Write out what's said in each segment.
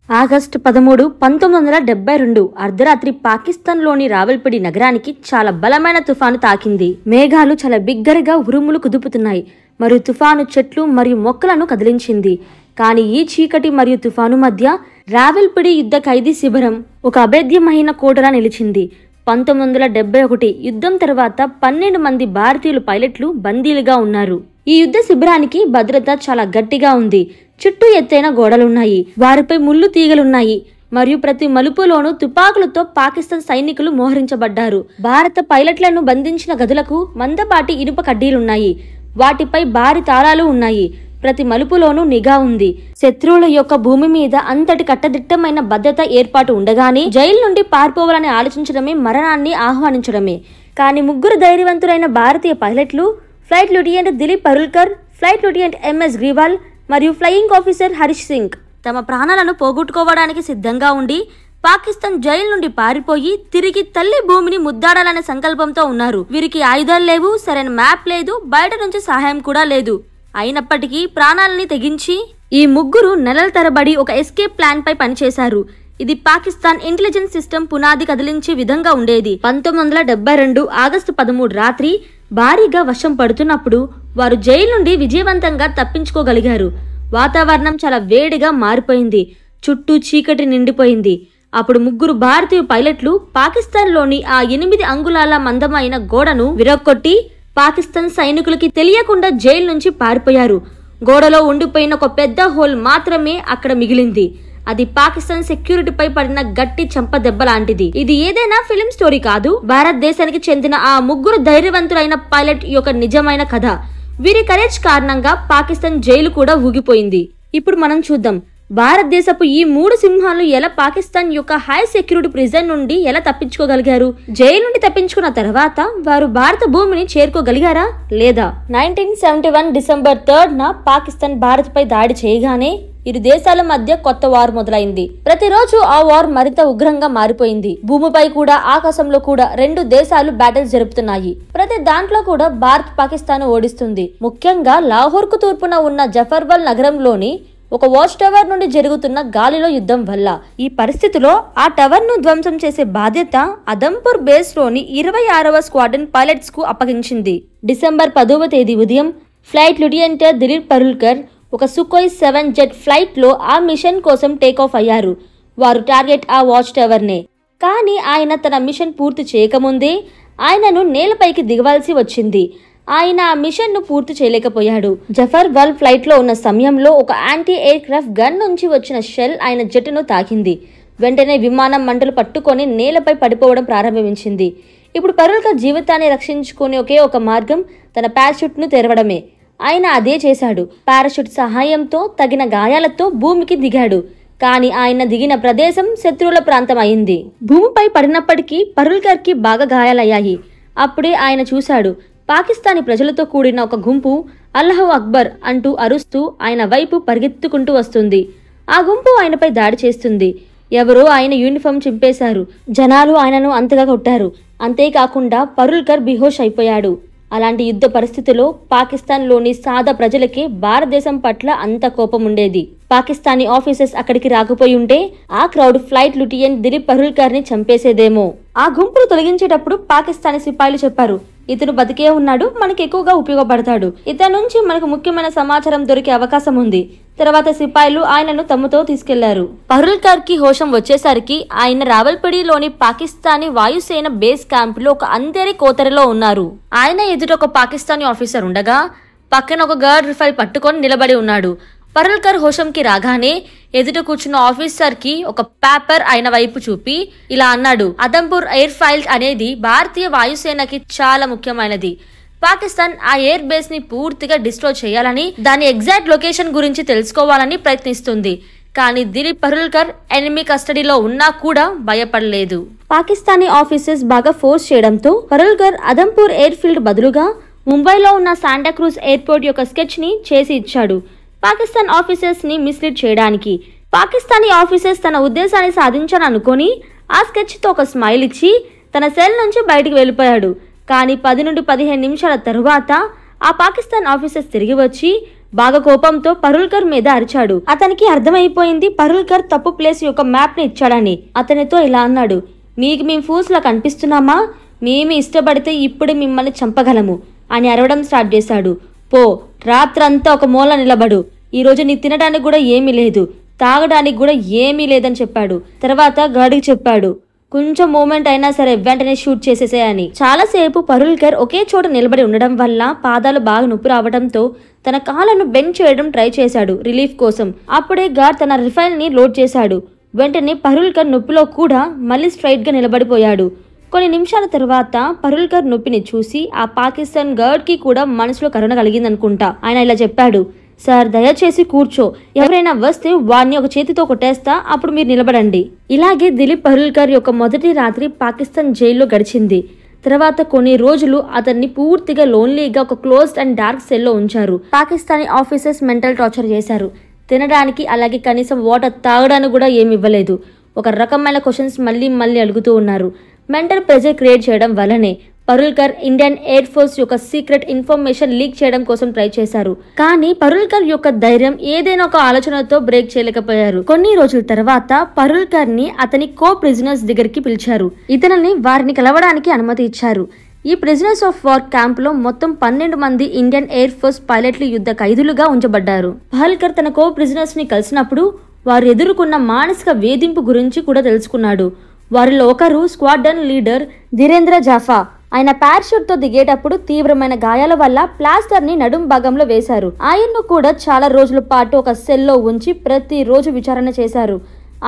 August 13, 1972 అర్ధరాత్రి పాకిస్తాన్లోని రావల్పిడి నగరానికి చాలా బలమైన తుఫాను తాకింది. మేఘాలు చాలా బిగ్గరగా ఉరుములు కుదుపుతున్నాయి మరియు తుఫాను చెట్లు మరియు మొక్కలను కదిలించింది. కానీ ఈ చీకటి మరియు తుఫాను మధ్య రావల్పిడి యుద్ధ ఖైదీ శిబిరం ఒక అభేద్యమైన కోటలా నిలిచింది. 1971 యుద్ధం తర్వాత 12 మంది భారతీయులు పైలట్లు బందీలుగా ఉన్నారు. ఈ యుద్ధ శిబిరానికి భద్రత చాలా గట్టిగా ఉంది. చుట్టూ ఎత్తైన గోడలున్నాయి, వారిపై ముళ్ళు తీగలున్నాయి మరియు ప్రతి మలుపులోనూ తుపాకులతో పాకిస్తాన్ సైనికులు మోహరించబడ్డారు. భారత పైలట్లను బంధించిన గదులకు మందపాటి ఇనుప కడ్డీలున్నాయి, వాటిపై భారీ తాళాలు ఉన్నాయి. ప్రతి మలుపులోనూ నిఘా ఉంది. శత్రువుల యొక్క భూమి మీద అంతటి కట్టదిట్టమైన భద్రత ఏర్పాటు ఉండగానే జైలు నుండి పారిపోవాలని ఆలోచించడమే మరణాన్ని ఆహ్వానించడమే. కానీ ముగ్గురు ధైర్యవంతులైన భారతీయ పైలట్లు, flight lieutenant Dilip Parulkar, flight lieutenant MS Grewal మరియు ఫ్లయింగ్ ఆఫీసర్ హరీష్ సింగ్ తమ ప్రాణాలను పోగొట్టుకోవడానికి సిద్ధంగా ఉండి పాకిస్తాన్ జైలు నుండి పారిపోయి తిరిగి తల్లి భూమిని ముద్దాడాలనే సంకల్పంతో ఉన్నారు. వీరికి ఆయుధాలు లేవు, సరైన మ్యాప్ లేదు, బయట నుంచి సహాయం కూడా లేదు. అయినప్పటికీ ప్రాణాలని తెగించి ఈ ముగ్గురు నెలల తరబడి ఒక ఎస్కేప్ ప్లాన్ పై పనిచేశారు. ఇది పాకిస్తాన్ ఇంటెలిజెన్స్ సిస్టమ్ పునాది కదిలించే విధంగా ఉండేది. 1972 ఆగస్టు 13 రాత్రి భారీగా వర్షం పడుతున్నప్పుడు వారు జైలు నుండి విజయవంతంగా తప్పించుకోగలిగారు. వాతావరణం చాలా వేడిగా మారిపోయింది, చుట్టూ చీకటి నిండిపోయింది. అప్పుడు ముగ్గురు భారతీయ పైలట్లు పాకిస్తాన్లోని ఆ 8 అంగుళాల మందమైన గోడను విరగొట్టి పాకిస్తాన్ సైనికులకి తెలియకుండా జైలు నుంచి పారిపోయారు. గోడలో ఉండిపోయిన ఒక పెద్ద హోల్ మాత్రమే అక్కడ మిగిలింది. అది పాకిస్తాన్ సెక్యూరిటీపై పడిన గట్టి చెంప దెబ్బ లాంటిది. ఇది ఏదైనా ఫిలిం స్టోరీ కాదు, భారతదేశానికి చెందిన ఆ ముగ్గురు ధైర్యవంతులైన పైలట్ యొక్క నిజమైన కథ. వీరి కరేజ్ కారణంగా పాకిస్తాన్ జైలు కూడా ఊగిపోయింది. ఇప్పుడు మనం చూద్దాం భారతదేశపు ఈ 3 సింహాలు ఎలా పాకిస్తాన్ యొక్క హై సెక్యూరిటీ ప్రిజన్ నుండి ఎలా తప్పించుకోగలిగారు. జైలు నుండి తప్పించుకున్న తర్వాత వారు భారత భూమిని చేరుకోగలిగారా లేదా? 1971 డిసెంబర్ 3న పాకిస్తాన్ భారత్ పై దాడి చేయగానే ఇరు దేశాల మధ్య కొత్త వార్ మొదలైంది. ప్రతిరోజు ఆ వార్ మరింత ఉగ్రంగా మారిపోయింది. భూమిపై కూడా ఆకాశంలో కూడా 2 దేశాలు బ్యాటిల్స్ జరుపుతున్నాయి. ప్రతి దాంట్లో కూడా భారత్ పాకిస్తాన్ ఓడిస్తుంది. ముఖ్యంగా లాహోర్ కు తూర్పున ఉన్న జఫర్బల్ నగరంలోని ఒక వాచ్ టవర్ నుండి జరుగుతున్న గాలిలో యుద్ధం వల్ల ఈ పరిస్థితిలో ఆ టవర్ ను ధ్వంసం చేసే బాధ్యత అదంపూర్ బేస్ లోని 26వ స్క్వాడ్రన్ పైలట్స్ కు అప్పగించింది. డిసెంబర్ 10వ తేదీ ఉదయం ఫ్లైట్ లెఫ్టినెంట్ దిలీప్ పరుల్కర్ ఒక సుఖోయ్ 7 జెట్ ఫ్లైట్ లో ఆ మిషన్ కోసం టేక్ ఆఫ్ అయ్యారు. వారు టార్గెట్ ఆ వాచ్ టవర్ నే. కానీ ఆయన తన మిషన్ పూర్తి చేయకముందే ఆయనను నేలపైకి దిగవలసి వచ్చింది. ఆయన ఆ మిషన్ ను పూర్తి చేయలేకపోయాడు. జఫర్బల్ ఫ్లైట్ లో ఉన్న సమయంలో ఒక యాంటీ ఎయిర్ క్రాఫ్ట్ గన్ నుంచి వచ్చిన షెల్ ఆయన జెట్టును తాకింది. వెంటనే విమానం మంటలు పట్టుకొని నేలపై పడిపోవడం ప్రారంభించింది. ఇప్పుడు పరుల్కర్ జీవితాన్ని రక్షించుకునే ఒకే ఒక మార్గం తన పారాషూట్ ను తెరవడమే. ఆయన అదే చేశాడు. పారాషూట్ సహాయంతో తగిన గాయాలతో భూమికి దిగాడు. కానీ ఆయన దిగిన ప్రదేశం శత్రువుల ప్రాంతం అయింది. భూమిపై పడినప్పటికీ పరుల్కర్ కి బాగా గాయాలయ్యాయి. అప్పుడే ఆయన చూశాడు పాకిస్తానీ ప్రజలతో కూడిన ఒక గుంపు అల్లాహు అక్బర్ అంటూ అరుస్తూ ఆయన వైపు పరిగెత్తుకుంటూ వస్తుంది. ఆ గుంపు ఆయనపై దాడి చేస్తుంది. ఎవరో ఆయన యూనిఫామ్ చింపేశారు. జనాలు ఆయనను అంతగా కొట్టారు. అంతేకాకుండా పరుల్కర్ బిహోష్ అయిపోయాడు. అలాంటి యుద్ధ పరిస్థితిలో పాకిస్తాన్లోని సాదా ప్రజలకి భారతదేశం పట్ల అంత కోపం ఉండేది. పాకిస్తానీ ఆఫీసర్స్ అక్కడికి రాకపోయి ఉంటే ఆ క్రౌడ్ ఫ్లైట్ లెఫ్టినెంట్ దిలీప్ పరుల్కర్ ని చంపేసేదేమో. ఆ గుంపును తొలగించేటప్పుడు పాకిస్తానీ సిపాయిలు చెప్పారు, ఇతను బతికే ఉన్నాడు, మనకి ఎక్కువగా ఉపయోగపడతాడు, ఇతని నుంచి మనకు ముఖ్యమైన సమాచారం దొరికే అవకాశం ఉంది. తర్వాత సిపాయిలు ఆయనను తమతో తీసుకెళ్లారు. పరుల్కర్ కి హోషం వచ్చేసరికి ఆయన రావల్పిడిలోని పాకిస్తానీ వాయుసేన బేస్ క్యాంప్ లో ఒక అంధేరి కోతరలో ఉన్నారు. ఆయన ఎదుట ఒక పాకిస్తానీ ఆఫీసర్ ఉండగా పక్కన ఒక గార్డ్ రిఫైల్ పట్టుకొని నిలబడి ఉన్నాడు. పరుల్కర్ హోషంకి రాగానే ఎదుట కూర్చున్న ఆఫీసర్ కి ఒక పేపర్ ఆయన వైపు చూపి ఇలా అన్నాడు, అదంపూర్ ఎయిర్ ఫైల్ అనేది భారతీయ వాయుసేనకి చాలా ముఖ్యమైనది. పాకిస్తాన్ ఆ ఎయిర్ బేస్ ని పూర్తిగా డిస్ట్రాయ్ చేయాలని, దాని ఎగ్జాక్ట్ లొకేషన్ గురించి తెలుసుకోవాలని ప్రయత్నిస్తుంది. కానీ దిలీప్ పరుల్కర్ ఎనిమీ కస్టడీలో ఉన్నా కూడా భయపడలేదు. పాకిస్తానీ ఆఫీసర్స్ బాగా ఫోర్స్ చేయడంతో పరుల్కర్ అదంపూర్ ఎయిర్ ఫీల్డ్ బదులుగా ముంబైలో ఉన్న శాంటాక్రూజ్ ఎయిర్పోర్ట్ యొక్క స్కెచ్ ని చేసి ఇచ్చాడు. పాకిస్తాన్ ఆఫీసర్స్ ని మిస్లీడ్ చేయడానికి. పాకిస్తానీ ఆఫీసర్స్ తన ఉద్దేశాన్ని సాధించాలనుకొని ఆ స్కెచ్ తో ఒక స్మైల్ ఇచ్చి తన సెల్ నుంచి బయటికి వెళ్ళిపోయాడు. కానీ 10 నుండి 15 నిమిషాల తరువాత ఆ పాకిస్తాన్ ఆఫీసర్స్ తిరిగి వచ్చి బాగా కోపంతో పరుల్కర్ మీద అరిచాడు. అతనికి అర్థమైపోయింది పరుల్కర్ తప్పు ప్లేస్ యొక్క మ్యాప్ ని ఇచ్చాడని. అతనితో ఇలా అన్నాడు, మీకు మేము ఫూల్స్ లా కనిపిస్తున్నామా? మేము ఇష్టపడితే ఇప్పుడు మిమ్మల్ని చంపగలము అని అరవడం స్టార్ట్ చేశాడు. పో, రాత్రంతా ఒక మూల నిలబడు. ఈ రోజు నీ తినడానికి కూడా ఏమీ లేదు, తాగడానికి కూడా ఏమీ లేదని చెప్పాడు. తర్వాత గార్డుకి చెప్పాడు, కొంచెం మూమెంట్ అయినా సరే వెంటనే షూట్ చేసేసేయని. చాలాసేపు పరుల్కర్ ఒకే చోట నిలబడి ఉండడం వల్ల పాదాలు బాగా నొప్పి రావడంతో తన కాళ్ళను బెండ్ చేయడం ట్రై చేశాడు రిలీఫ్ కోసం. అప్పుడే గార్డ్ తన రిఫైల్ ని లోడ్ చేశాడు. వెంటనే పరుల్కర్ నొప్పిలో కూడా మళ్ళీ స్ట్రైట్ గా నిలబడిపోయాడు. కొన్ని నిమిషాల తర్వాత పరుల్కర్ నొప్పిని చూసి ఆ పాకిస్తాన్ గార్డ్ కి కూడా మనసులో కరుణ కలిగిందనుకుంటా. ఆయన ఇలా చెప్పాడు, సార్ దయచేసి కూర్చో, ఎవరైనా వస్తే వాడిని ఒక చేతితో కొట్టేస్తా, అప్పుడు మీరు నిలబడండి. ఇలాగే దిలీప్ పరుల్కర్ యొక్క మొదటి రాత్రి పాకిస్తాన్ జైల్లో గడిచింది. తర్వాత కొన్ని రోజులు అతన్ని పూర్తిగా లోన్లీగా ఒక క్లోజ్డ్ అండ్ డార్క్ సెల్లో ఉంచారు. పాకిస్తానీ ఆఫీసర్స్ మెంటల్ టార్చర్ చేశారు. తినడానికి అలాగే కనీసం వాటర్ తాగడానికి కూడా ఏమి ఇవ్వలేదు. ఒక రకమైన క్వశ్చన్స్ మళ్ళీ అడుగుతూ ఉన్నారు. మెంటల్ ప్రెజర్ క్రియేట్ చేయడం వల్లనే పరుల్కర్ ఇండియన్ ఎయిర్ ఫోర్స్ యొక్క సీక్రెట్ ఇన్ఫర్మేషన్ లీక్ చేయడం కోసం ట్రై చేశారు. కానీ పరుల్కర్ యొక్క ధైర్యం ఏదైనా ఒక ఆలోచనతో బ్రేక్ చేయలేకపోయారు. కొన్ని రోజుల తర్వాత పరుల్కర్ ని అతని కో ప్రిజనర్స్ దగ్గరికి పిలిచారు. ఇతనిని వారిని కలవడానికి అనుమతి ఇచ్చారు. ఈ ప్రిజనర్స్ ఆఫ్ వార్ క్యాంప్ లో మొత్తం 12 మంది ఇండియన్ ఎయిర్ ఫోర్స్ పైలట్లు యుద్ధ ఖైదులుగా ఉంచబడ్డారు. పరుల్కర్ తన కో ప్రిజనర్స్ ని కలిసినప్పుడు వారు ఎదుర్కొన్న మానసిక వేధింపు గురించి కూడా తెలుసుకున్నాడు. వారిలో ఒకరు స్క్వాడ్రన్ లీడర్ ధీరేంద్ర జాఫా. ఆయన పారాషూట్ తో దిగేటప్పుడు తీవ్రమైన గాయాల వల్ల ప్లాస్టర్ ని నడుం భాగంలో వేశారు. ఆయన్ను కూడా చాలా రోజుల పాటు ఒక సెల్లో ఉంచి ప్రతిరోజు విచారణ చేశారు.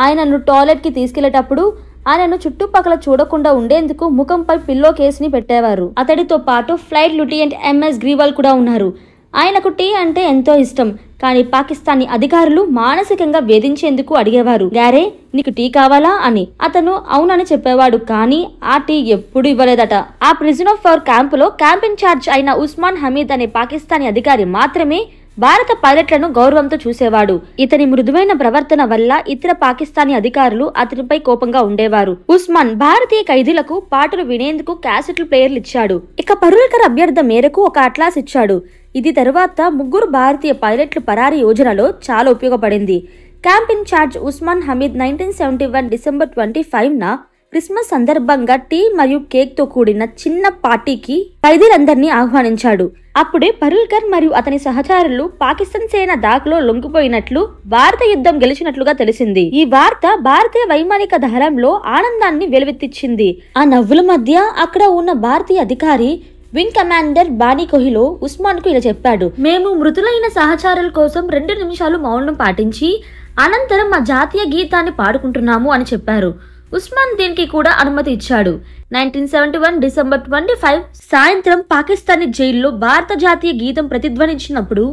ఆయనను టాయిలెట్ కి తీసుకెళ్లేటప్పుడు ఆయనను చుట్టుపక్కల చూడకుండా ఉండేందుకు ముఖంపై పిల్లో కేసుని పెట్టేవారు. అతడితో పాటు ఫ్లైట్ లెఫ్టినెంట్ ఎంఎస్ గ్రీవాల్ కూడా ఉన్నారు. ఆయనకు టీ అంటే ఎంతో ఇష్టం. కానీ పాకిస్తానీ అధికారులు మానసికంగా వేధించేందుకు అడిగేవారు. గారే, నీకు టీ కావాలా అని. అతను అవునని చెప్పేవాడు, కానీ ఆ టీ ఎప్పుడు ఇవ్వలేదట. ఆ ప్రిజన్ ఆఫ్ వార్ క్యాంపులో క్యాంప్ ఇన్ఛార్జ్ అయిన ఉస్మాన్ హమీద్ అనే పాకిస్తానీ అధికారి మాత్రమే భారత పైలట్లను గౌరవంతో చూసేవాడు. ఇతని మృదువైన ప్రవర్తన వల్ల ఇతర పాకిస్తానీ అధికారులు అతనిపై కోపంగా ఉండేవారు. ఉస్మాన్ భారతీయ ఖైదీలకు పాటలు వినేందుకు క్యాసెట్లు ప్లేయర్లు ఇచ్చాడు. ఇక పరుల్కర్ అభ్యర్థన మేరకు ఒక అట్లాస్ ఇచ్చాడు. ఇది తరువాత 3 భారతీయ పైలట్లు పరారీ యోజనలో చాలా ఉపయోగపడింది. Camp incharge Usman Hamid 1971 December 25న క్రిస్మస్ సందర్భంగా టీ మరియు కేక్ తో కూడిన చిన్న పార్టీకి ఖైదీలందరినీ ఆహ్వానించాడు. అప్పుడే పరుల్కర్ మరియు అతని సహచరులు పాకిస్తాన్ సేన దాఖలో లొంగిపోయినట్లు, భారత యుద్ధం గెలిచినట్లుగా తెలిసింది. ఈ వార్త భారతీయ వైమానిక దళంలో ఆనందాన్ని వెలువెత్తించింది. ఆ నవ్వుల మధ్య అక్కడ ఉన్న భారతీయ అధికారి వింగ్ కమాండర్ బానీ కోహిలో ఉస్మాన్ కు ఇలా చెప్పాడు, మేము మృతులైన సహచరుల కోసం 2 నిమిషాలు మౌనం పాటించి అనంతరం మా జాతీయ గీతాన్ని పాడుకుంటున్నాము అని చెప్పారు. ఉస్మాన్ దీనికి కూడా అనుమతి ఇచ్చాడు. 1971 డిసెంబర్ 25 సాయంత్రం పాకిస్తానీ జైల్లో భారత జాతీయ గీతం ప్రతిధ్వనించినప్పుడు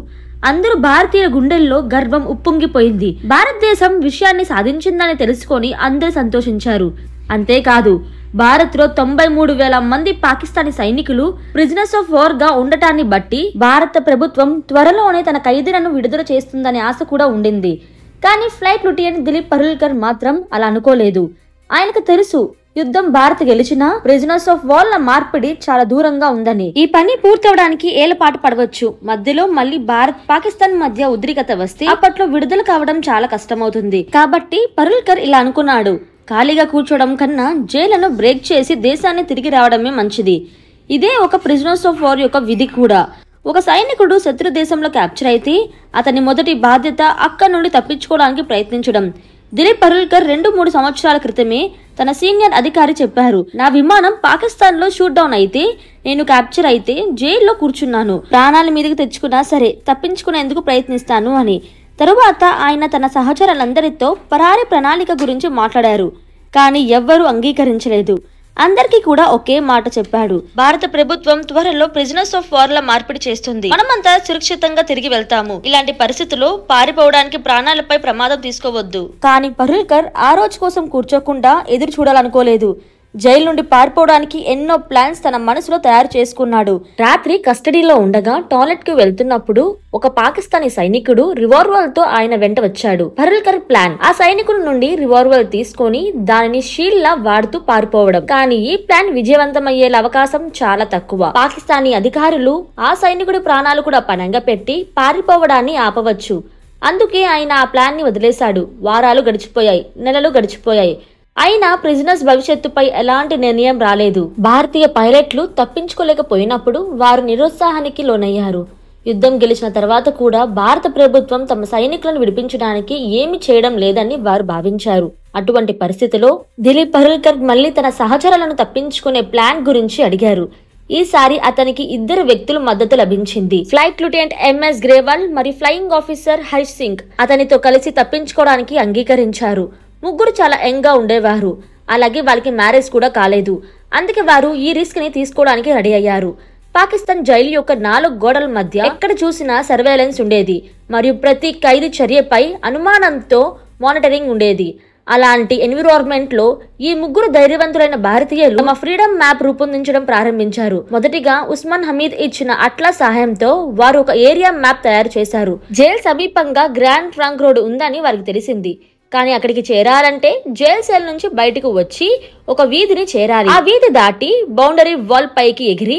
అందరూ భారతీయుల గుండెల్లో గర్వం ఉప్పొంగిపోయింది. భారతదేశం విషయాన్ని సాధించిందని తెలుసుకొని అందరూ సంతోషించారు. అంతేకాదు, భారత్ లో 93,000 మంది పాకిస్తానీ సైనికులు ప్రిజనర్స్ ఆఫ్ వార్ గా ఉండటాన్ని బట్టి భారత ప్రభుత్వం త్వరలోనే తన ఖైదీలను విడుదల చేస్తుందనే ఆశ కూడా ఉండింది. కానీ ఫ్లైట్ లెఫ్టినెంట్ దిలీప్ పరుల్కర్ మాత్రం అలా అనుకోలేదు. ఆయనకు తెలుసు, యుద్ధం భారత్ గెలిచినా ప్రిజనర్స్ ఆఫ్ వార్ ల మార్పిడి చాలా దూరంగా ఉందని. ఈ పని పూర్తవడానికి ఏళ్లపాటు పడవచ్చు. మధ్యలో మళ్ళీ భారత్ పాకిస్తాన్ మధ్య ఉద్రిక్తత వస్తే అప్పట్లో విడుదల కావడం చాలా కష్టమవుతుంది. కాబట్టి పరుల్కర్ ఇలా అనుకున్నాడు, ఖాళీగా కూర్చోవడం కన్నా జైలును బ్రేక్ చేసి దేశాన్ని తిరిగి రావడమే మంచిది. ఇదే ఒక ప్రిజనర్స్ ఆఫ్ వార్ యొక్క విధి కూడా. ఒక సైనికుడు శత్రు దేశంలో క్యాప్చర్ అయితే అతని మొదటి బాధ్యత అక్కడి నుండి తప్పించుకోవడానికి ప్రయత్నించడం. దిలీప్ పరుల్కర్ 2-3 సంవత్సరాల క్రితమే తన సీనియర్ అధికారి చెప్పారు, నా విమానం పాకిస్తాన్ లో షూట్ డౌన్ అయితే, నేను క్యాప్చర్ అయితే జైల్లో కూర్చున్నాను. ప్రాణాల మీదకి తెచ్చుకున్నా సరే తప్పించుకునేందుకు ప్రయత్నిస్తాను అని. తరువాత ఆయన తన సహచరులందరితో పరారీ ప్రణాళిక గురించి మాట్లాడారు. కానీ ఎవ్వరూ అంగీకరించలేదు. అందరికీ కూడా ఒకే మాట చెప్పాడు, భారత ప్రభుత్వం త్వరలో ప్రిజనర్స్ ఆఫ్ వార్ ల మార్పిడి చేస్తుంది. మనమంతా సురక్షితంగా తిరిగి వెళ్తాము. ఇలాంటి పరిస్థితుల్లో పారిపోవడానికి ప్రాణాలపై ప్రమాదం తీసుకోవద్దు. కానీ పరుల్కర్ ఆ రోజు కోసం కూర్చోకుండా ఎదురు చూడాలనుకోలేదు. జైలు నుండి పారిపోవడానికి ఎన్నో ప్లాన్స్ తన మనసులో తయారు చేసుకున్నాడు. రాత్రి కస్టడీలో ఉండగా టాయిలెట్ కు వెళ్తున్నప్పుడు ఒక పాకిస్తానీ సైనికుడు రివాల్వర్ తో ఆయన వెంట వచ్చాడు. పరుల్కర్ ప్లాన్ ఆ సైనికుడి నుండి రివాల్వర్ తీసుకొని దానిని షీల్డ్ లా వాడుతూ పారిపోవడం. కానీ ఈ ప్లాన్ విజయవంతమయ్యే అవకాశం చాలా తక్కువ. పాకిస్తానీ అధికారులు ఆ సైనికుడి ప్రాణాలు కూడా పణంగా పెట్టి పారిపోవడాన్ని ఆపవచ్చు. అందుకే ఆయన ఆ ప్లాన్ ని వదిలేశాడు. వారాలు గడిచిపోయాయి, నెలలు గడిచిపోయాయి. అయినా ప్రిజనర్స్ భవిష్యత్తుపై ఎలాంటి నిర్ణయం రాలేదు. భారతీయ పైలట్లు తప్పించుకోలేకపోయినప్పుడు వారు నిరుత్సాహానికి లోనయ్యారు. యుద్ధం గెలిచిన తర్వాత కూడా భారత ప్రభుత్వం తమ సైనికులను విడిపించడానికి ఏమి చేయడం లేదని వారు భావించారు. అటువంటి పరిస్థితిలో దిలీప్ పరుల్కర్ మళ్లీ తన సహచరులను తప్పించుకునే ప్లాన్ గురించి అడిగారు. ఈసారి అతనికి 2 వ్యక్తుల మద్దతు లభించింది. ఫ్లైట్ లెఫ్టినెంట్ ఎంఎస్ గ్రేవాల్ మరియు ఫ్లయింగ్ ఆఫీసర్ హరీష్ సింగ్ అతనితో కలిసి తప్పించుకోవడానికి అంగీకరించారు. ముగ్గురు చాలా యంగ్ గా ఉండేవారు. అలాగే వాళ్ళకి మ్యారేజ్ కూడా కాలేదు. అందుకే వారు ఈ రిస్క్ ని తీసుకోవడానికి రెడీ అయ్యారు. పాకిస్తాన్ జైలు యొక్క 4 గోడల మధ్య ఎక్కడ చూసినా సర్వేలెన్స్ ఉండేది మరియు ప్రతి ఖైదీ చర్యపై అనుమానంతో మానిటరింగ్ ఉండేది. అలాంటి ఎన్విరాన్మెంట్ లో ఈ ముగ్గురు ధైర్యవంతులైన భారతీయులు తమ ఫ్రీడమ్ మ్యాప్ రూపొందించడం ప్రారంభించారు. మొదటిగా ఉస్మాన్ హమీద్ ఇచ్చిన అట్లా సహాయంతో వారు ఒక ఏరియా మ్యాప్ తయారు చేశారు. జైలు సమీపంగా గ్రాండ్ ట్రంక్ రోడ్ ఉందని వారికి తెలిసింది. కానీ అక్కడికి చేరాలంటే జైల్ సెల్ నుంచి బయటకు వచ్చి ఒక వీధిని చేరాలి. ఆ వీధి దాటి బౌండరీ వాల్ పైకి ఎగిరి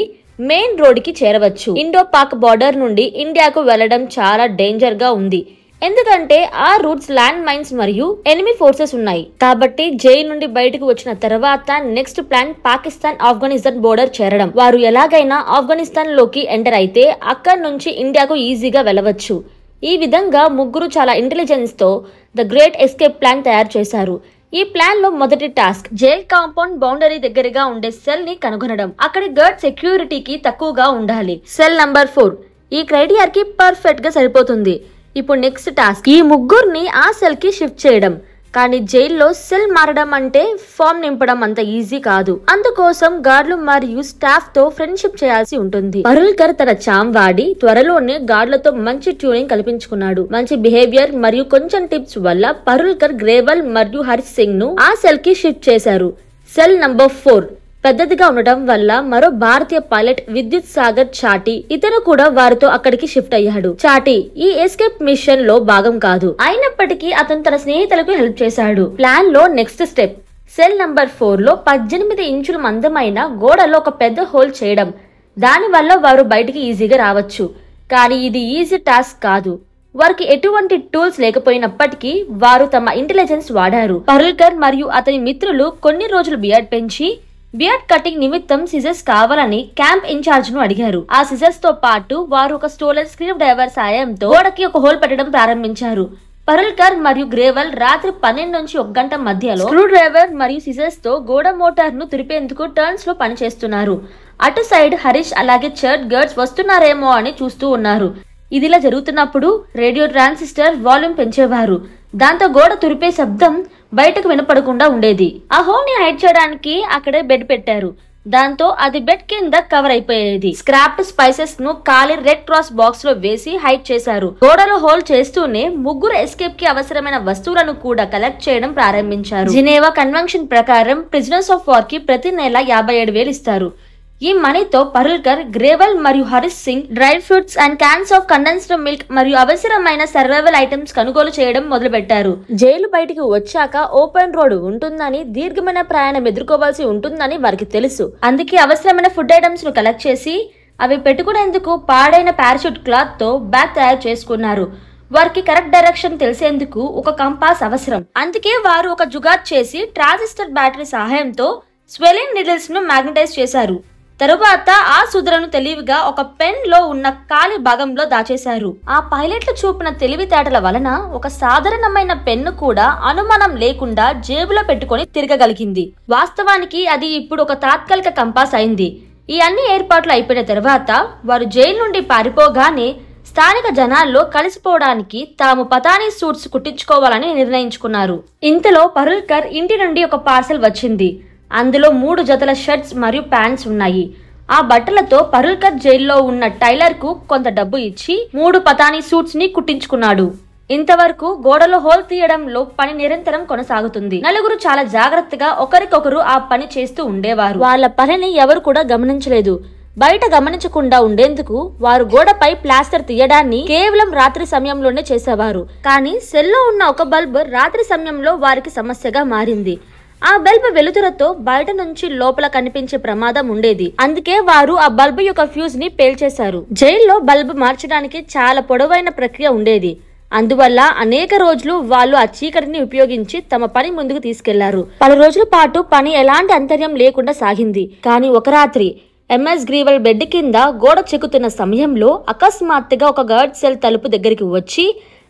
మెయిన్ రోడ్ కి చేరవచ్చు. ఇండో పాక్ బార్డర్ నుండి ఇండియాకు వెళ్లడం చాలా డేంజర్ గా ఉంది. ఎందుకంటే ఆ రూట్స్ ల్యాండ్ మైన్స్ మరియు ఎనిమీ ఫోర్సెస్ ఉన్నాయి. కాబట్టి జైలు నుండి బయటకు వచ్చిన తర్వాత next plan Pakistan Afghanistan border చేరడం. వారు ఎలాగైనా ఆఫ్ఘనిస్తాన్ లోకి ఎంటర్ అయితే అక్కడి నుంచి ఇండియాకు ఈజీగా వెళ్లవచ్చు. ఈ విధంగా ముగ్గురు చాలా ఇంటెలిజెన్స్ తో ద గ్రేట్ ఎస్కేప్ ప్లాన్ తయారు చేశారు. ఈ ప్లాన్ లో మొదటి టాస్క్ జైల్ కాంపౌండ్ బౌండరీ దగ్గరగా ఉండే సెల్ ని కనుగొనడం. అక్కడి గర్డ్ సెక్యూరిటీకి తక్కువగా ఉండాలి. సెల్ నంబర్ 4 ఈ క్రైటీరియాకి పర్ఫెక్ట్ గా సరిపోతుంది. ఇప్పుడు నెక్స్ట్ టాస్క్ ఈ ముగ్గురిని ఆ సెల్ కి షిఫ్ట్ చేయడం. కానీ జైల్లో సెల్ మారడం అంటే ఫామ్ నింపడం అంత ఈజీ కాదు. అందుకోసం గార్డులు మరియు స్టాఫ్ తో ఫ్రెండ్షిప్ చేయాల్సి ఉంటుంది. పరుల్కర్ తన చామ్ వాడి త్వరలోనే గార్డులతో మంచి ట్యూనింగ్ కల్పించుకున్నాడు. మంచి బిహేవియర్ మరియు కొంచెం టిప్స్ వల్ల పరుల్కర్ గ్రేవాల్ మరియు హరీష్ సింగ్ ను ఆ సెల్ కి షిఫ్ట్ చేశారు. సెల్ నంబర్ 4 పెద్దదిగా ఉండటం వల్ల మరో భారతీయ పైలట్ విద్యుత్ సాగర్ చాటి ఇతను కూడా వారితో అక్కడికి షిఫ్ట్ అయ్యాడు. చాటి ఈ ఎస్కేప్ మిషన్ లో భాగం కాదు. అయినప్పటికీ అతను తన స్నేహితులకు హెల్ప్ చేశాడు. ప్లాన్ లో నెక్స్ట్ స్టెప్ సెల్ నంబర్ 4 లో 18 ఇంచుల మందమైన గోడలో ఒక పెద్ద హోల్ చేయడం. దాని వల్ల వారు బయటికి ఈజీగా రావచ్చు. కానీ ఇది ఈజీ టాస్క్ కాదు. వారికి ఎటువంటి టూల్స్ లేకపోయినప్పటికీ వారు తమ ఇంటెలిజెన్స్ వాడారు. పరుల్కర్ మరియు అతని మిత్రులు కొన్ని రోజులు బియర్డ్ పెంచి బియర్డ్ కటింగ్ నిమిత్తం సిజర్స్ కావాలని క్యాంప్ ఇన్ఛార్జ్ ను అడిగారు. ఆ సిజర్స్ తో పాటు వారు ఒక స్టోలర్ స్క్రూ డ్రైవర్ సాయంతో గోడకి ఒక హోల్ పెట్టడం ప్రారంభించారు. పరుల్కర్ మరియు గ్రేవాల్ రాత్రి 12 నుంచి 1 గంట మధ్యలో స్క్రూ డ్రైవర్ మరియు సిజర్స్ తో గోడ మోటార్ ను తిరిపేందుకు టర్న్స్ లో పనిచేస్తున్నారు. అటు సైడ్ హరీష్ అలాగే చర్చ్ గర్డ్స్ వస్తున్నారేమో అని చూస్తూ ఉన్నారు. ఇదిలా జరుగుతున్నప్పుడు రేడియో ట్రాన్సిస్టర్ వాల్యూమ్ పెంచేవారు. దాంతో గోడ తురిపే శబ్దం బయటకు వినపడకుండా ఉండేది. ఆ హోల్ ని హైడ్ చేయడానికి అక్కడే బెడ్ పెట్టారు. దాంతో అది బెడ్ కింద కవర్ అయిపోయేది. స్క్రాప్డ్ స్పైసెస్ ను ఖాళీ రెడ్ క్రాస్ బాక్స్ లో వేసి హైడ్ చేశారు. గోడలో హోల్ చేస్తూనే ముగ్గురు ఎస్కేప్ కి అవసరమైన వస్తువులను కూడా కలెక్ట్ చేయడం ప్రారంభించారు. జినేవా కన్వెన్షన్ ప్రకారం ప్రిజనర్స్ ఆఫ్ వార్ కి ప్రతి నెల 57,000 ఇస్తారు. ఈ మనీతో పరుల్కర్, గ్రేవాల్ మరియు Harish Singh dry fruits and cans of condensed milk మరియు అవసరమైన సర్వైవల్ ఐటమ్స్ కొనుగోలు చేయడం మొదలు పెట్టారు. జైలు బయటికి వచ్చాక ఓపెన్ రోడ్ ఉంటుందని, దీర్ఘమైన ప్రయాణం ఎదుర్కోవాల్సి ఉంటుందని వారికి తెలుసు. అందుకే అవసరమైన ఫుడ్ ఐటమ్స్ ను కలెక్ట్ చేసి అవి పెట్టుకునేందుకు పాడైన పారాషూట్ క్లాత్ తో బ్యాగ్ తయారు చేసుకున్నారు. వారికి కరెక్ట్ డైరెక్షన్ తెలిసేందుకు ఒక కంపాస్ అవసరం. అందుకే వారు ఒక జుగాడ్ చేసి ట్రాన్సిస్టర్ బ్యాటరీ సహాయంతో స్వెల్లింగ్ నీడిల్స్ ను మ్యాగ్నటైజ్ చేశారు. తరువాత ఆ సుదులను తెలివిగా ఒక పెన్ లో ఉన్న ఖాళీ భాగంలో దాచేశారు. ఆ పైలట్లు చూపిన తెలివితేటల వలన ఒక సాధారణమైన పెన్ను కూడా అనుమానం లేకుండా జేబులో పెట్టుకుని తిరగగలిగింది. వాస్తవానికి అది ఇప్పుడు ఒక తాత్కాలిక కంపాస్ అయింది. ఈ అన్ని ఏర్పాట్లు అయిపోయిన తర్వాత వారు జైలు నుండి పారిపోగానే స్థానిక జనాల్లో కలిసిపోవడానికి తాము పతానీ సూట్స్ కుట్టించుకోవాలని నిర్ణయించుకున్నారు. ఇంతలో పరుల్కర్ ఇంటి నుండి ఒక పార్సెల్ వచ్చింది. అందులో 3 జతల షర్ట్స్ మరియు ప్యాంట్స్ ఉన్నాయి. ఆ బట్టలతో పరుల్కర్ జైల్లో ఉన్న టైలర్ కు కొంత డబ్బు ఇచ్చి 3 పతానీ సూట్స్ ని కుట్టించుకున్నాడు. ఇంతవరకు గోడలో హోల్ తీయడంలో పని నిరంతరం కొనసాగుతుంది. నలుగురు చాలా జాగ్రత్తగా ఒకరికొకరు ఆ పని చేస్తూ ఉండేవారు. వాళ్ళ పనిని ఎవరు కూడా గమనించలేదు. బయట గమనించకుండా ఉండేందుకు వారు గోడపై ప్లాస్టర్ తీయడాన్ని కేవలం రాత్రి సమయంలోనే చేసేవారు. కానీ సెల్లో ఉన్న ఒక బల్బ్ రాత్రి సమయంలో వారికి సమస్యగా మారింది. ఆ బల్బ్ వెలుతురతో బయట నుంచి లోపల కనిపించే ప్రమాదం ఉండేది. అందుకే వారు ఆ బల్బ్ యొక్క ఫ్యూజ్ ని పేల్చేశారు. జైల్లో బల్బ్ మార్చడానికి చాలా పొడవైన ప్రక్రియ ఉండేది. అందువల్ల అనేక రోజులు వాళ్ళు ఆ చీకటిని ఉపయోగించి తమ పని ముందుకు తీసుకెళ్లారు. పలు రోజుల పాటు పని ఎలాంటి అంతర్యం లేకుండా సాగింది. కానీ ఒక రాత్రి ఎంఎస్ గ్రీవల్ బెడ్ కింద గోడ చెక్కుతున్న సమయంలో అకస్మాత్తుగా ఒక గార్డ్ సెల్ తలుపు దగ్గరికి వచ్చి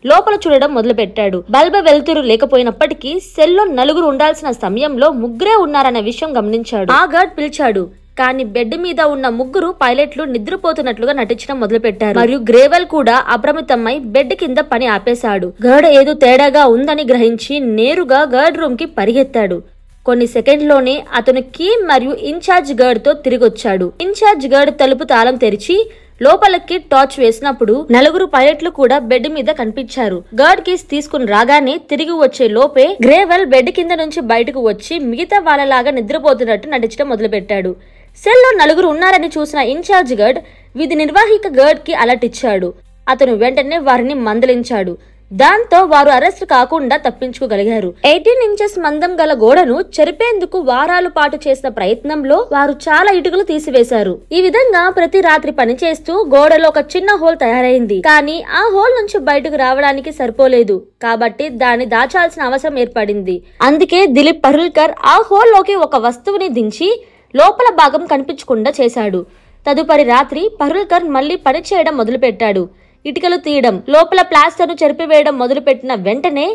లోపల చూడడం మొదలుపెట్టాడు. బల్బ్ వెలుతురు లేకపోయినప్పటికీ సెల్లో నలుగురు ఉండాల్సిన సమయంలో ముగ్గురే ఉన్నారన్న విషయం గమనించాడు. ఆ గార్డ్ పిలిచాడు. కానీ బెడ్ మీద ఉన్న ముగ్గురు పైలట్లు నిద్రపోతున్నట్లుగా నటించడం మొదలుపెట్టారు. మరియు గ్రేవెల్ కూడా అప్రమితమై బెడ్ కింద పని ఆపేశాడు. గార్డ్ ఏదో తేడాగా ఉందని గ్రహించి నేరుగా గార్డ్ రూమ్ కి పరిగెత్తాడు. కొన్ని సెకండ్లోనే అతను కీ మరియు ఇన్ఛార్జ్ గార్డ్ తో తిరిగొచ్చాడు. ఇన్ఛార్జ్ గార్డ్ తలుపు తాళం తెరిచి లోపలికి టార్చ్ వేసినప్పుడు నలుగురు పైలట్లు కూడా బెడ్ మీద కనిపించారు. గార్డ్ కీస్ తీసుకుని రాగానే తిరిగి వచ్చే లోపే గ్రేవెల్ బెడ్ కింద నుంచి బయటకు వచ్చి మిగతా వాళ్ళలాగా నిద్రపోతున్నట్టు నటించడం మొదలుపెట్టాడు. సెల్లో నలుగురు ఉన్నారని చూసిన ఇన్ఛార్జ్ గార్డ్ విధి నిర్వాహిక గార్డ్ కి అలర్ట్ ఇచ్చాడు. అతను వెంటనే వారిని మందలించాడు. దాంతో వారు అరెస్ట్ కాకుండా తప్పించుకోగలిగారు. 18 ఇంచెస్ మందం గల గోడను చెరిపేందుకు వారాల పాటు చేసిన ప్రయత్నంలో వారు చాలా ఇటుకలు తీసివేశారు. ఈ విధంగా ప్రతి రాత్రి పనిచేస్తూ గోడలో ఒక చిన్న హోల్ తయారైంది. కానీ ఆ హోల్ నుంచి బయటకు రావడానికి సరిపోలేదు. కాబట్టి దాన్ని దాచాల్సిన అవసరం ఏర్పడింది. అందుకే దిలీప్ పరుల్కర్ ఆ హోల్ లోకి ఒక వస్తువుని దించి లోపల భాగం కనిపించకుండా చేశాడు. తదుపరి రాత్రి పరుల్కర్ మళ్లీ పనిచేయడం మొదలుపెట్టాడు. ఇటుకలు తీయడం, లోపల ప్లాస్టర్ ను చెరిపివేయడం మొదలుపెట్టిన వెంటనే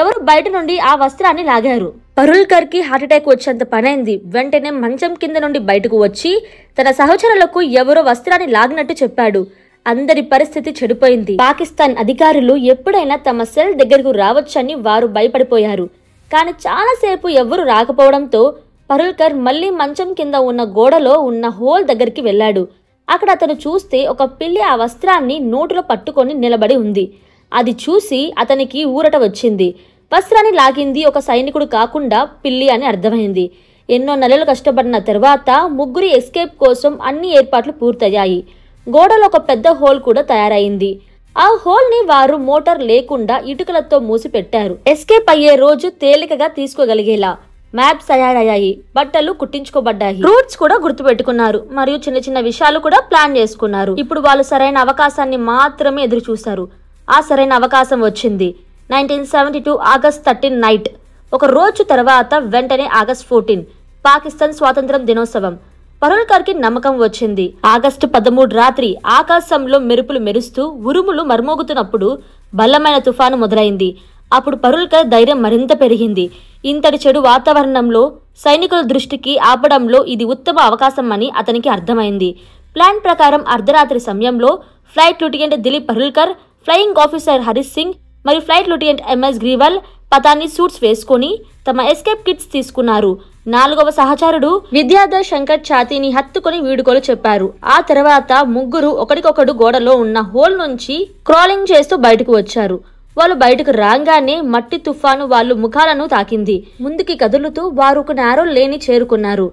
ఎవరు బయట నుండి ఆ వస్త్రాన్ని లాగారు. పరుల్కర్ కి హార్ట్అటాక్ వచ్చేంత పనైంది. వెంటనే మంచం కింద నుండి బయటకు వచ్చి తన సహచరులకు ఎవరో వస్త్రాన్ని లాగినట్టు చెప్పాడు. అందరి పరిస్థితి చెడిపోయింది. పాకిస్తాన్ అధికారులు ఎప్పుడైనా తమ సెల్ దగ్గరకు రావచ్చని వారు భయపడిపోయారు. కానీ చాలాసేపు ఎవరు రాకపోవడంతో పరుల్కర్ మళ్లీ మంచం కింద ఉన్న గోడలో ఉన్న హోల్ దగ్గరికి వెళ్లాడు. అక్కడ అతను చూస్తే ఒక పిల్లి ఆ వస్త్రాన్ని నోటిలో పట్టుకొని నిలబడి ఉంది. అది చూసి అతనికి ఊరట వచ్చింది. వస్త్రాన్ని లాగింది ఒక సైనికుడు కాకుండా పిల్లి అని అర్థమైంది. ఎన్నో నెలలు కష్టపడిన తర్వాత ముగ్గురి ఎస్కేప్ కోసం అన్ని ఏర్పాట్లు పూర్తయ్యాయి. గోడలో ఒక పెద్ద హోల్ కూడా తయారైంది. ఆ హోల్ ని వారు మోటార్ లేకుండా ఇటుకలతో మూసి పెట్టారు. ఎస్కేప్ అయ్యే రోజు తేలికగా తీసుకోగలిగేలా మ్యాప్స్ తయారయ్యాయి. బట్టలు కుట్టించుకోబడ్డాయి. రూట్స్ కూడా గుర్తు పెట్టుకున్నారు. మరియు చిన్న చిన్న విషయాలు కూడా ప్లాన్ చేసుకున్నారు. ఇప్పుడు వాళ్ళు సరైన అవకాశాన్ని మాత్రమే ఎదురు చూశారు. ఆ సరైన అవకాశం వచ్చింది. 1972 ఆగస్ట్ 13 నైట్. ఒక రోజు తర్వాత వెంటనే ఆగస్ట్ 14 పాకిస్తాన్ స్వాతంత్రం దినోత్సవం. పరుల్కర్ కి నమ్మకం వచ్చింది. ఆగస్టు 13 రాత్రి ఆకాశంలో మెరుపులు మెరుస్తూ ఉరుములు మర్మోగుతున్నప్పుడు బలమైన తుఫాను మొదలైంది. అప్పుడు పరుల్కర్ ధైర్యం మరింత పెరిగింది. ఇంతటి చెడు వాతావరణంలో సైనికుల దృష్టికి ఆపడంలో ఇది ఉత్తమ అవకాశం అని అతనికి అర్థమైంది. ప్లాన్ ప్రకారం అర్ధరాత్రి సమయంలో flight lieutenant Dilip Parulkar, flying officer Harish Singh మరియు flight lieutenant MS Grewal Pathani suits వేసుకుని తమ ఎస్కేప్ కిట్స్ తీసుకున్నారు. 4వ సహచరుడు విద్యాధర్ శంకర్ ఛాతీని హత్తుకుని వీడుకోలు చెప్పారు. ఆ తర్వాత ముగ్గురు ఒకరికొకడు గోడలో ఉన్న హోల్ నుంచి క్రాలింగ్ చేస్తూ బయటకు వచ్చారు. వాళ్ళు బయటకు రాగానే మట్టి తుఫాను వాళ్ళు ముఖాలను తాకింది. ముందుకి కదులుతూ వారు ఒక నారో లేని చేరుకున్నారు.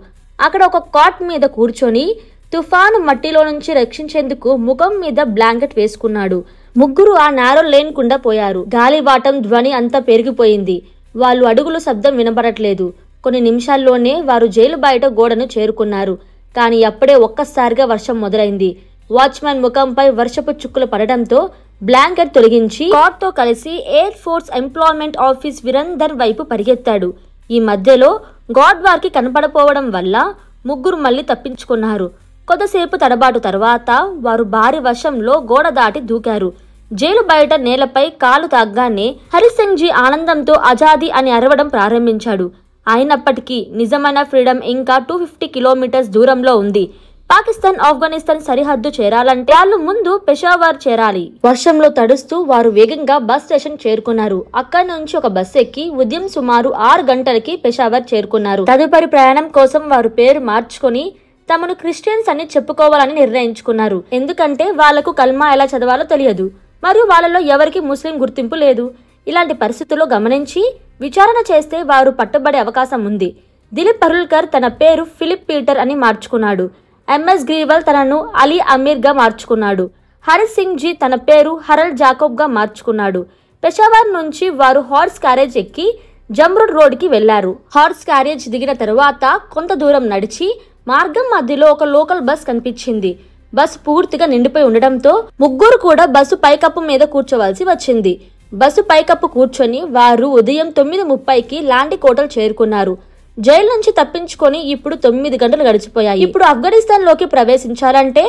అక్కడ ఒక కాట్ మీద కూర్చొని తుఫాను మట్టిలో నుంచి రక్షించేందుకు ముఖం మీద బ్లాంకెట్ వేసుకున్నాడు. ముగ్గురు ఆ నారో లేన్ కుండా పోయారు. గాలివాటం ధ్వని అంతా పెరిగిపోయింది. వాళ్ళు అడుగుల శబ్దం వినపడట్లేదు. కొన్ని నిమిషాల్లోనే వారు జైలు బయట గోడను చేరుకున్నారు. కానీ అప్పుడే ఒక్కసారిగా వర్షం మొదలైంది. వాచ్మెన్ ముఖంపై వర్షపు చుక్కలు పడడంతో బ్లాంకెట్ తొలగించి కాట్ తో కలిసి ఎయిర్ ఫోర్స్ ఎంప్లాయ్మెంట్ ఆఫీస్ విరందర్ వైపు పరిగెత్తాడు. ఈ మధ్యలో గాడ్ వార్ కి కనపడపోవడం వల్ల ముగ్గురు మళ్లీ తప్పించుకున్నారు. కొద్దిసేపు తడబాటు తర్వాత వారు భారీ వర్షంలో గోడ దాటి దూకారు. జైలు బయట నేలపై కాలు తాగ్గానే హరీష్ సింగ్ జీ ఆనందంతో ఆజాదీ అని అరవడం ప్రారంభించాడు. అయినప్పటికీ నిజమైన ఫ్రీడమ్ ఇంకా 250 కిలోమీటర్స్ దూరంలో ఉంది. పాకిస్తాన్ ఆఫ్ఘనిస్తాన్ సరిహద్దు చేరాలంటే వాళ్ళు ముందు పెషావర్ చేరాలి. వర్షంలో తడుస్తూ వారు వేగంగా బస్ స్టేషన్ చేరుకున్నారు. అక్కడి నుంచి ఒక బస్ ఎక్కి ఉదయం సుమారు 6 గంటలకి పెషావర్ చేరుకున్నారు. తదుపరి ప్రయాణం కోసం వారు పేరు మార్చుకుని తమను క్రిస్టియన్స్ అని చెప్పుకోవాలని నిర్ణయించుకున్నారు. ఎందుకంటే వాళ్లకు కల్మా ఎలా చదవాలో తెలియదు మరియు వాళ్ళలో ఎవరికి ముస్లిం గుర్తింపు లేదు. ఇలాంటి పరిస్థితుల్లో గమనించి విచారణ చేస్తే వారు పట్టుబడే అవకాశం ఉంది. దిలీప్ పరుల్కర్ తన పేరు ఫిలిప్ పీటర్ అని మార్చుకున్నాడు. ఎంఎస్ గ్రీవల్ తనను అలీ అమీర్ గా మార్చుకున్నాడు. హరి సింగ్ జీ తన పేరు హరల్ జాకోబ్ గా మార్చుకున్నాడు. పెషావర్ నుంచి వారు హార్స్ క్యారేజ్ ఎక్కి జమ్రుడ్ రోడ్ కి వెళ్లారు. హార్స్ క్యారేజ్ దిగిన తరువాత కొంత దూరం నడిచి మార్గం మధ్యలో ఒక లోకల్ బస్ కనిపించింది. బస్సు పూర్తిగా నిండిపోయి ఉండడంతో ముగ్గురు కూడా బస్సు పైకప్పు మీద కూర్చోవలసి వచ్చింది. బస్సు పైకప్పు కూర్చొని వారు ఉదయం 9:30కి లాండికోటల్ చేరుకున్నారు. జైలు నుంచి తప్పించుకొని ఇప్పుడు 9 గంటలు గడిచిపోయాయి. ఇప్పుడు ఆఫ్ఘనిస్తాన్ లోకి ప్రవేశించాలంటే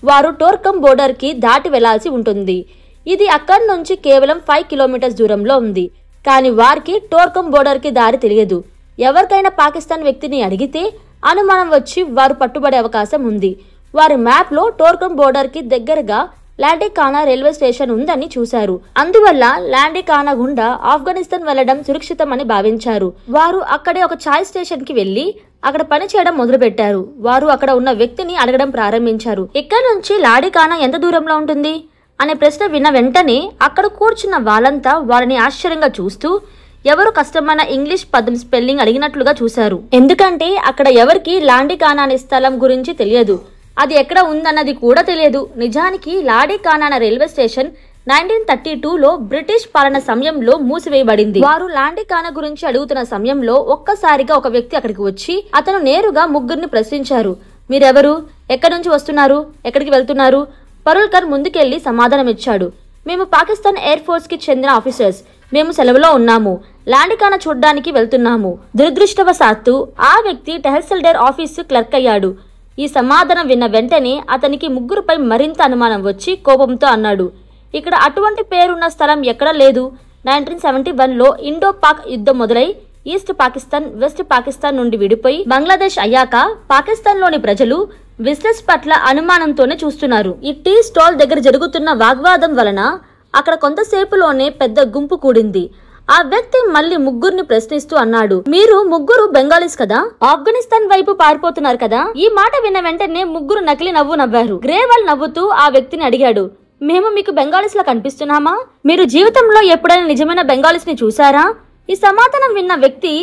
వారు టోర్కమ్ బోర్డర్ కి దాటి వెళ్లాల్సి ఉంటుంది. ఇది అక్కడి నుంచి కేవలం 5 కిలోమీటర్స్ దూరంలో ఉంది. కానీ వారికి టోర్కమ్ బోర్డర్ కి దారి తెలియదు. ఎవరికైనా పాకిస్తాన్ వ్యక్తిని అడిగితే అనుమానం వచ్చి వారు పట్టుబడే అవకాశం ఉంది. వారి మ్యాప్ లో టోర్కమ్ బోర్డర్ కి దగ్గరగా లాండికానా రైల్వే స్టేషన్ ఉందని చూశారు. అందువల్ల లాండికానా గుండా ఆఫ్ఘనిస్తాన్ వెళ్లడం సురక్షితమని భావించారు. వారు అక్కడే ఒక చాయ్ స్టేషన్ కి వెళ్లి అక్కడ పని చేయడం మొదలు పెట్టారు. వారు అక్కడ ఉన్న వ్యక్తిని అడగడం ప్రారంభించారు. ఇక్కడ నుంచి లాండికానా ఎంత దూరంలో ఉంటుంది అనే ప్రశ్న విన్న వెంటనే అక్కడ కూర్చున్న వాళ్ళంతా వారిని ఆశ్చర్యంగా చూస్తూ ఎవరు కష్టమైన ఇంగ్లీష్ పదం స్పెల్లింగ్ అడిగినట్లుగా చూశారు. ఎందుకంటే అక్కడ ఎవరికి లాండికానా అనే స్థలం గురించి తెలియదు. అది ఎక్కడ ఉందన్నది కూడా తెలియదు. నిజానికి లాండికానా రైల్వే స్టేషన్ 1932లో బ్రిటిష్ పాలన సమయంలో మూసివేయబడింది. వారు లాండికానా గురించి అడుగుతున్న సమయంలో ఒక్కసారిగా ఒక వ్యక్తి అక్కడికి వచ్చి అతను నేరుగా ముగ్గురిని ప్రశ్నించారు. మీరెవరు? ఎక్కడి నుంచి వస్తున్నారు? ఎక్కడికి వెళ్తున్నారు? పరుల్కర్ ముందుకెళ్లి సమాధానమిచ్చాడు. మేము పాకిస్తాన్ ఎయిర్ ఫోర్స్ కి చెందిన ఆఫీసర్స్. మేము సెలవులో ఉన్నాము. లాండికానా చూడ్డానికి వెళ్తున్నాము. దురదృష్టవశాత్తు ఆ వ్యక్తి టెహసిల్దార్ ఆఫీసు క్లర్క్ అయ్యాడు. ఈ సమాధానం విన్న వెంటనే అతనికి ముగ్గురుపై మరింత అనుమానం వచ్చి కోపంతో అన్నాడు, ఇక్కడ అటువంటి పేరున్న స్థలం ఎక్కడా లేదు. 1971లో ఇండో పాక్ యుద్ధం మొదలై ఈస్ట్ పాకిస్తాన్ వెస్ట్ పాకిస్తాన్ నుండి విడిపోయి బంగ్లాదేశ్ అయ్యాక పాకిస్తాన్ లోని ప్రజలు బిజినెస్ పట్ల అనుమానంతోనే చూస్తున్నారు. ఈ టీ స్టాల్ దగ్గర జరుగుతున్న వాగ్వాదం వలన అక్కడ కొంతసేపులోనే పెద్ద గుంపు కూడింది. ఆ వ్యక్తి మళ్ళీ ముగ్గురిని ప్రశ్నిస్తూ అన్నాడు, మీరు ముగ్గురు బెంగాలీస్ కదా, ఆఫ్ఘనిస్తాన్ వైపు పారిపోతున్నారు కదా. ఈ మాట విన్న వెంటనే ముగ్గురు నకిలీ నవ్వు నవ్వారు. గ్రేవాల్ నవ్వుతూ ఆ వ్యక్తిని అడిగాడు, మేము మీకు బెంగాలీస్ లా కనిపిస్తున్నామా? మీరు జీవితంలో ఎప్పుడైనా నిజమైన బెంగాలీస్ ని చూసారా? ఈ సమాధానం విన్న వ్యక్తి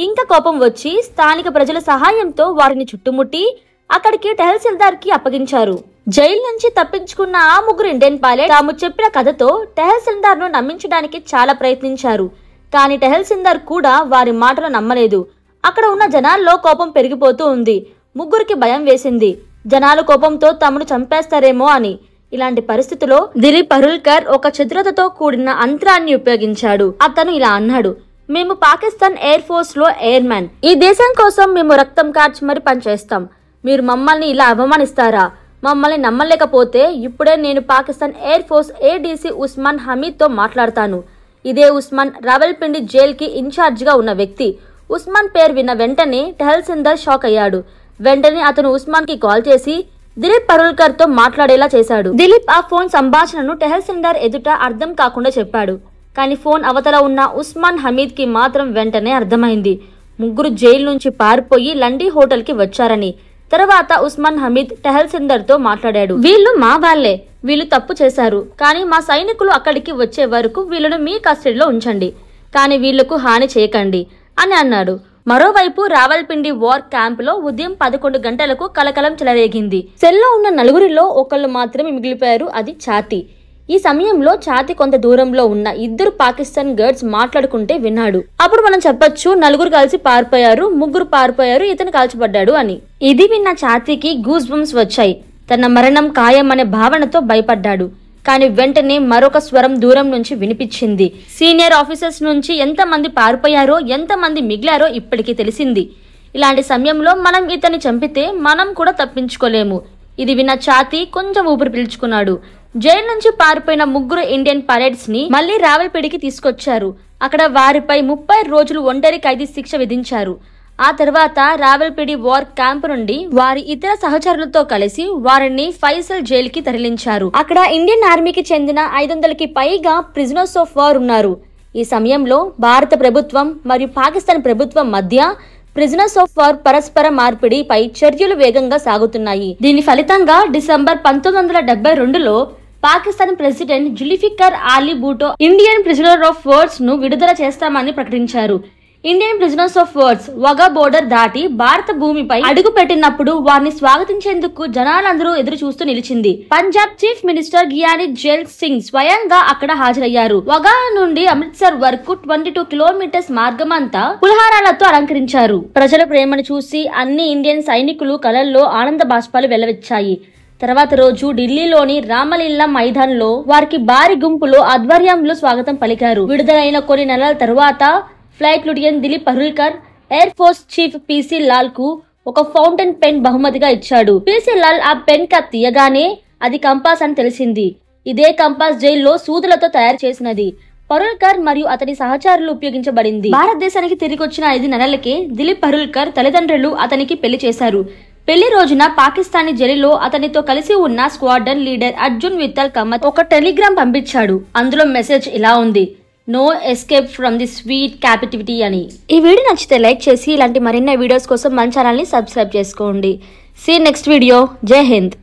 ఇంకా కోపం వచ్చి స్థానిక ప్రజల సహాయంతో వారిని చుట్టుముట్టి అక్కడికి టెహసిల్దార్ కి అప్పగించారు. జైలు నుంచి తప్పించుకున్న ఆ ముగ్గురు ఇండియన్ పైలట్ తాము చెప్పిన కథతో టెహసిల్దార్ ను నమ్మించడానికి చాలా ప్రయత్నించారు. కానీ టెహసిల్దార్ కూడా వారి మాటలు నమ్మలేదు. అక్కడ ఉన్న జనాల్లో కోపం పెరిగిపోతూ ఉంది. ముగ్గురికి భయం వేసింది, జనాలు కోపంతో తమను చంపేస్తారేమో అని. ఇలాంటి పరిస్థితిలో దిలీప్ పరుల్కర్ ఒక చతురతతో కూడిన అంతరాన్ని ఉపయోగించాడు. అతను ఇలా అన్నాడు, మేము పాకిస్తాన్ ఎయిర్ ఫోర్స్ లో ఎయిర్ మ్యాన్. ఈ దేశం కోసం మేము రక్తం కార్చి మరి పనిచేస్తాం. మీరు మమ్మల్ని ఇలా అవమానిస్తారా? మమ్మల్ని నమ్మలేకపోతే ఇప్పుడే నేను Pakistan air force ADC Usman Hamid తో మాట్లాడతాను. ఇదే ఉస్మాన్ రావల్పిండి జైల్ కి ఇన్ఛార్జ్ గా ఉన్న వ్యక్తి. ఉస్మాన్ పేరు విన్న వెంటనే టెహసిల్దార్ షాక్ అయ్యాడు. వెంటనే అతను ఉస్మాన్ కి కాల్ చేసి దిలీప్ పరుల్కర్ తో మాట్లాడేలా చేశాడు. దిలీప్ ఆ ఫోన్ సంభాషణను టెహసిల్దార్ ఎదుట అర్థం కాకుండా చెప్పాడు. కానీ ఫోన్ అవతల ఉన్న ఉస్మాన్ హమీద్ కి మాత్రం వెంటనే అర్థమైంది. ముగ్గురు జైలు నుంచి పారిపోయి లండీ హోటల్ కి వచ్చారని. తర్వాత ఉస్మాన్ హమీద్ టెహసిల్దార్ తో మాట్లాడాడు, వీళ్ళు మా వాళ్లే, వీళ్ళు తప్పు చేశారు. కానీ మా సైనికులు అక్కడికి వచ్చే వరకు వీళ్ళను మీ కస్టడీలో ఉంచండి, కానీ వీళ్లకు హాని చేయకండి అని అన్నాడు. మరోవైపు రావల్పిండి వార్ క్యాంప్ లో ఉదయం 11 గంటలకు కలకలం చెలరేగింది. సెల్లో ఉన్న నలుగురిలో ఒకళ్ళు మాత్రమే మిగిలిపోయారు, అది ఛాతీ. ఈ సమయంలో ఛాతీ కొంత దూరంలో ఉన్న ఇద్దరు పాకిస్తాన్ గర్డ్స్ మాట్లాడుకుంటే విన్నాడు. అప్పుడు మనం చెప్పొచ్చు, నలుగురు కలిసి పారిపోయారు, ముగ్గురు పారిపోయారు, ఇతను కాల్చబడ్డాడు అని. ఇది విన్న ఛాతీకి గూస్ బంప్స్ వచ్చాయి. తన మరణం ఖాయం అనే భావనతో భయపడ్డాడు. కానీ వెంటనే మరొక స్వరం దూరం నుంచి వినిపించింది. సీనియర్ ఆఫీసర్స్ నుంచి ఎంతమంది పారిపోయారో ఎంతమంది మిగిలారో ఇప్పటికీ తెలిసింది. ఇలాంటి సమయంలో మనం ఇతన్ని చంపితే మనం కూడా తప్పించుకోలేము. ఇది విన్న ఛాతీ కొంచెం ఊపిరి పీల్చుకున్నాడు. జైలు నుంచి పారిపోయిన ముగ్గురు ఇండియన్ పైలట్స్ ని మళ్లీ రావల్పిండికి తీసుకొచ్చారు. అక్కడ వారిపై 30 రోజులు ఒంటరి ఖైదీ శిక్ష విధించారు. ఆ తర్వాత రావల్పిండి వార్ క్యాంప్ నుండి వారి ఇతర సహచరులతో కలిసి వారిని ఫైసల్ జైలు కి తరలించారు. అక్కడ ఇండియన్ ఆర్మీకి చెందిన 500కి పైగా ప్రిజనర్స్ ఆఫ్ వార్ ఉన్నారు. ఈ సమయంలో భారత ప్రభుత్వం మరియు పాకిస్తాన్ ప్రభుత్వం మధ్య ప్రిజనర్స్ ఆఫ్ వార్ పరస్పర మార్పిడిపై చర్యలు వేగంగా సాగుతున్నాయి. దీని ఫలితంగా డిసెంబర్ 1972లో Pakistan president Zulfikar Ali Bhutto Indian prisoner of wars ను విడుదల చేస్తామని ప్రకటించారు. ఇండియన్ ప్రిజనర్స్ ఆఫ్ వార్స్ వగా బోర్డర్ దాటి భారత భూమిపై అడుగు పెట్టినప్పుడు వారిని స్వాగతించేందుకు జనాలందరూ ఎదురు చూస్తూ నిలిచింది. Punjab chief minister Giani jail Singh స్వయంగా అక్కడ హాజరయ్యారు. వగా నుండి అమృత్సర్ వరకు 22 కిలోమీటర్స్ మార్గమంతా పులహారాలతో అలంకరించారు. ప్రజల ప్రేమను చూసి అన్ని ఇండియన్ సైనికులు కలల్లో ఆనంద బాష్పాలు వెల్లవెచ్చాయి. తర్వాత రోజు ఢిల్లీలోని రామలీలా మైదాన్లో వారికి భారీ గుంపులో ఆధ్వర్యంలో స్వాగతం పలికారు. విడుదలైన కొన్ని నెలల తరువాత flight lieutenant Dilip Parulkar air force chief PC Lal కు ఒక ఫౌంటైన్ పెన్ బహుమతిగా ఇచ్చాడు. పీసీ లాల్ ఆ పెన్ కప్ తీయగానే అది కంపాస్ అని తెలిసింది. ఇదే కంపాస్ జైల్లో సూదులతో తయారు చేసినది. పరుల్కర్ మరియు అతని సహచరులు ఉపయోగించబడింది. భారతదేశానికి తిరిగి వచ్చిన 5 నెలలకే దిలీప్ పరుల్కర్ తల్లిదండ్రులు అతనికి పెళ్లి చేశారు. పెళ్లి రోజున పాకిస్తానీ జైలులో అతనితో కలిసి ఉన్న స్క్వాడ్రన్ లీడర్ అర్జున్ విఠల్ కమత్ ఒక టెలిగ్రామ్ పంపించాడు. అందులో మెసేజ్ ఇలా ఉంది: no escape from the sweet captivity అని. ఈ వీడియో నచ్చితే లైక్ చేసి ఇలాంటి మరిన్ని వీడియోస్ కోసం మన ఛానల్ ని సబ్స్క్రైబ్ చేసుకోండి. See next video. జై హింద్.